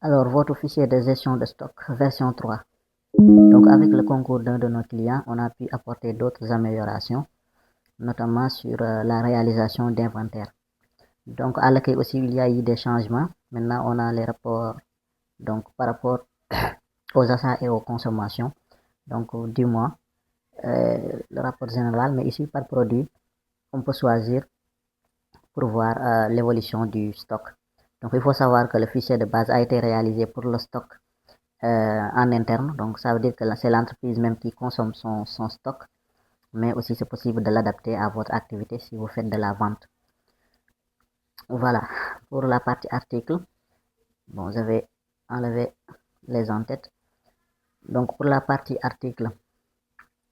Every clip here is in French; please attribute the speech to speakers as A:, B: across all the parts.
A: Alors, votre fichier de gestion de stock, version 3. Donc, avec le concours d'un de nos clients, on a pu apporter d'autres améliorations, notamment sur la réalisation d'inventaire. Donc, à l'accueil aussi, il y a eu des changements. Maintenant, on a les rapports donc, par rapport aux achats et aux consommations. Donc, du mois, le rapport général, mais ici par produit, on peut choisir pour voir l'évolution du stock. Donc, il faut savoir que le fichier de base a été réalisé pour le stock en interne. Donc, ça veut dire que c'est l'entreprise même qui consomme son stock, mais aussi c'est possible de l'adapter à votre activité si vous faites de la vente. Voilà, pour la partie article, bon, je vais enlever les en-têtes. Donc, pour la partie article,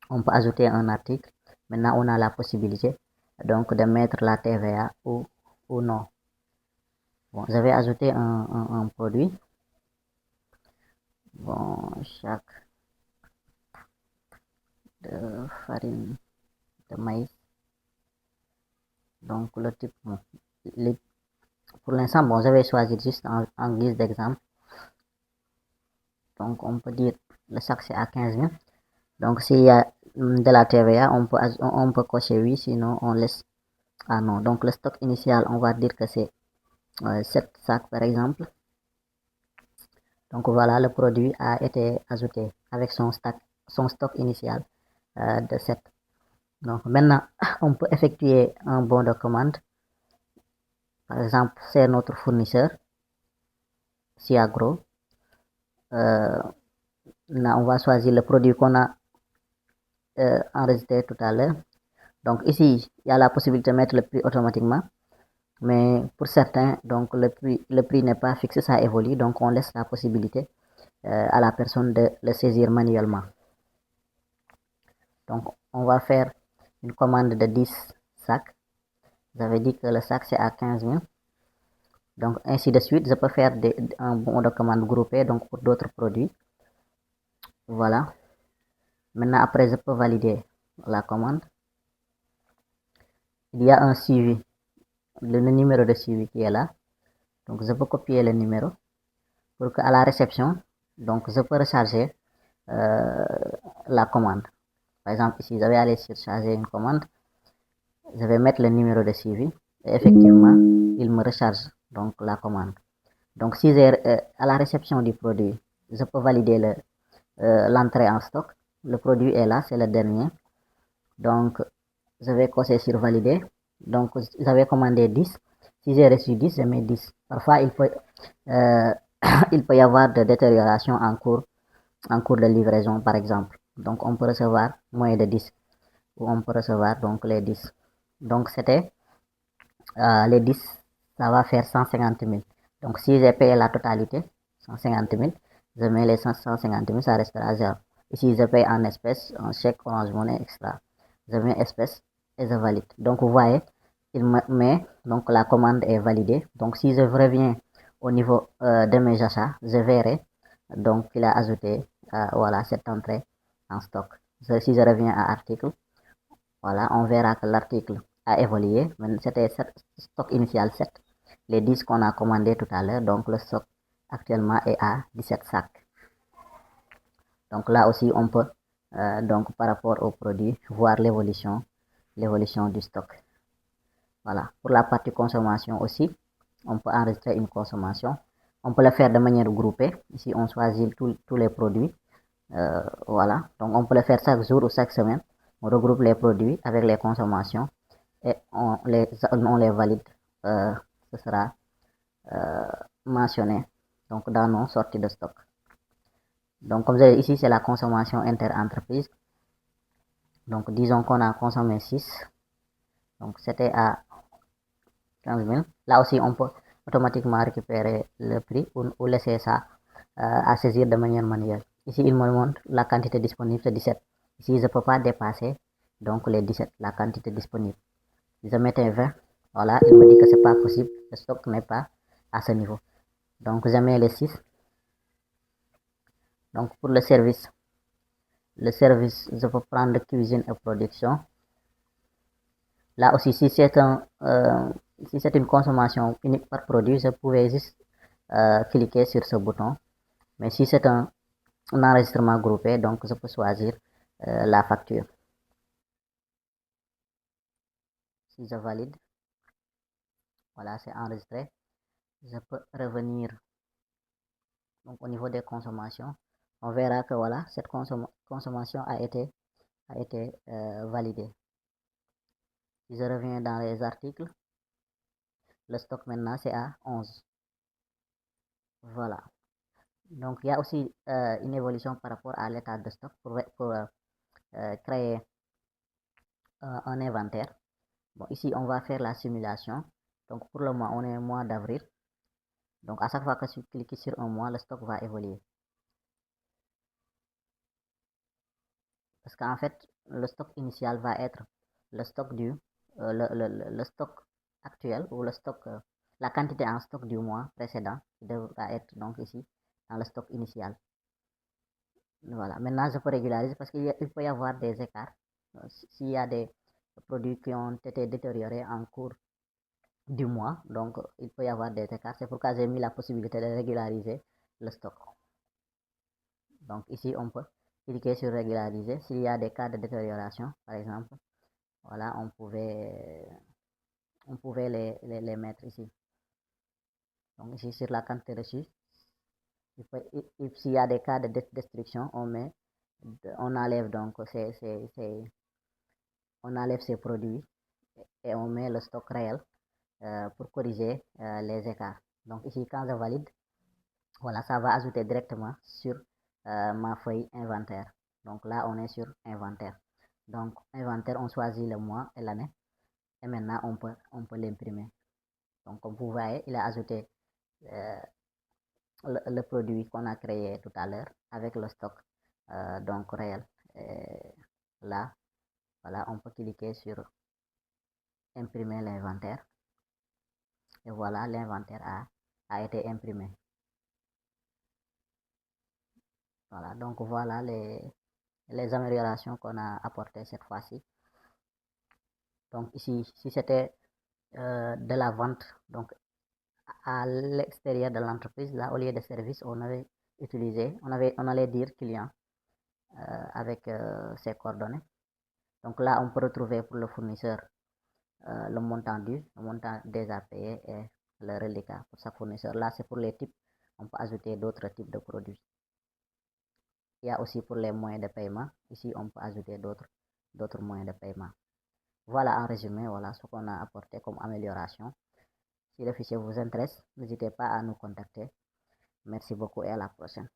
A: on peut ajouter un article. Maintenant, on a la possibilité donc de mettre la TVA ou non. Bon, je vais ajouter un produit. Bon, chaque de farine de maïs. Donc, le type, bon, pour l'instant, bon, je vais choisir juste en guise d'exemple. Donc, on peut dire le sac c'est à 15 000. Donc, s'il y a de la TVA, on peut cocher oui, sinon on laisse ah non. Donc, le stock initial, on va dire que c'est 7 sacs par exemple. Donc, voilà, le produit a été ajouté avec son stock initial de 7. Donc, maintenant, on peut effectuer un bon de commande. Par exemple, c'est notre fournisseur, Siagro. Là, on va choisir le produit qu'on a enregistré tout à l'heure. Donc ici, il y a la possibilité de mettre le prix automatiquement. Mais pour certains, donc le prix n'est pas fixé, ça évolue. Donc on laisse la possibilité à la personne de le saisir manuellement. Donc on va faire une commande de 10 sacs. Vous avez dit que le sac c'est à 15 000. Donc ainsi de suite, je peux faire un bon de commande groupé donc pour d'autres produits. Voilà. Maintenant après, je peux valider la commande. Il y a un suivi, le numéro de suivi qui est là. Donc je peux copier le numéro pour qu'à la réception, donc je peux recharger la commande. Par exemple, ici, je vais aller surcharger une commande. Je vais mettre le numéro de suivi. Et effectivement, il me recharge donc la commande. Donc, si j'ai à la réception du produit, je peux valider l'entrée en stock. Le produit est là, c'est le dernier. Donc, je vais cocher sur valider. Donc, j'avais commandé 10. Si j'ai reçu 10, je mets 10. Parfois, il peut y avoir de détérioration en cours de livraison, par exemple. Donc, on peut recevoir moins de 10 ou on peut recevoir donc les 10. Donc, c'était les 10, ça va faire 150 000. Donc, si j'ai payé la totalité, 150 000, je mets les 150 000, ça restera 0. Ici, je paye en espèces, en chèque, Orange Money, extra. Je mets espèces et je valide. Donc, vous voyez, il me met, donc la commande est validée. Donc, si je reviens au niveau de mes achats, je verrai, donc il a ajouté, voilà, cette entrée en stock. Si je reviens à article, voilà, on verra que l'article a évolué. C'était stock initial 7. Les 10 qu'on a commandé tout à l'heure, donc le stock actuellement est à 17 sacs. Donc là aussi, on peut, donc par rapport au produit, voir l'évolution du stock. Voilà. Pour la partie consommation aussi, on peut enregistrer une consommation. On peut le faire de manière groupée. Ici, on choisit tous les produits. Voilà. Donc, on peut le faire chaque jour ou chaque semaine. On regroupe les produits avec les consommations et on les valide. Ce sera mentionné donc dans nos sorties de stock. Donc, comme vous avez ici, c'est la consommation inter-entreprise. Donc, disons qu'on a consommé 6. Donc, c'était à 15 000. Là aussi, on peut automatiquement récupérer le prix ou laisser ça à saisir de manière manuelle. Ici, il me montre la quantité disponible, c'est 17. Ici, je ne peux pas dépasser donc les 17, la quantité disponible. Si je mettais 20, voilà, il me dit que ce n'est pas possible, le stock n'est pas à ce niveau. Donc, je mets les 6. Donc, pour le service, je peux prendre cuisine et production. Là aussi, si c'est une consommation unique par produit, je pouvais juste cliquer sur ce bouton. Mais si c'est un enregistrement groupé, donc je peux choisir la facture. Si je valide, voilà, c'est enregistré. Je peux revenir donc au niveau des consommations. On verra que voilà, cette consommation a été validée. Si je reviens dans les articles, le stock maintenant c'est à 11. Voilà. Donc il y a aussi une évolution par rapport à l'état de stock pour créer un inventaire. Bon, ici on va faire la simulation. Donc pour le mois, on est au mois d'avril. Donc à chaque fois que je clique sur un mois, le stock va évoluer. Parce qu'en fait, le stock initial va être le stock le stock actuel ou le stock, la quantité en stock du mois précédent qui devra être donc ici dans le stock initial. Voilà, maintenant je peux régulariser parce qu'il peut y avoir des écarts. S'il y a des produits qui ont été détériorés en cours du mois, donc il peut y avoir des écarts. C'est pourquoi j'ai mis la possibilité de régulariser le stock. Donc ici, on peut cliquer sur régulariser. S'il y a des cas de détérioration, par exemple, voilà, on pouvait les mettre ici. Donc ici, sur la quantité reçue, s'il y a des cas de destruction, on enlève donc on enlève ces produits et on met le stock réel pour corriger les écarts. Donc ici, quand je valide, voilà, ça va ajouter directement sur ma feuille inventaire. Donc là, on est sur inventaire. Donc inventaire, on choisit le mois et l'année. Et maintenant, on peut l'imprimer. Donc comme vous voyez, il a ajouté euh, le produit qu'on a créé tout à l'heure avec le stock donc réel. Et là, voilà, on peut cliquer sur imprimer l'inventaire. Et voilà, l'inventaire a été imprimé. Voilà, donc voilà les améliorations qu'on a apportées cette fois-ci. Donc ici, si c'était de la vente donc à l'extérieur de l'entreprise, là, au lieu de service, on allait dire client avec ses coordonnées. Donc là, on peut retrouver pour le fournisseur le montant dû, le montant déjà payé et le reliquat pour sa fournisseur. Là, c'est pour les types. On peut ajouter d'autres types de produits. Il y a aussi pour les moyens de paiement. Ici, on peut ajouter d'autres moyens de paiement. Voilà en résumé, voilà ce qu'on a apporté comme amélioration. Si le fichier vous intéresse, n'hésitez pas à nous contacter. Merci beaucoup et à la prochaine.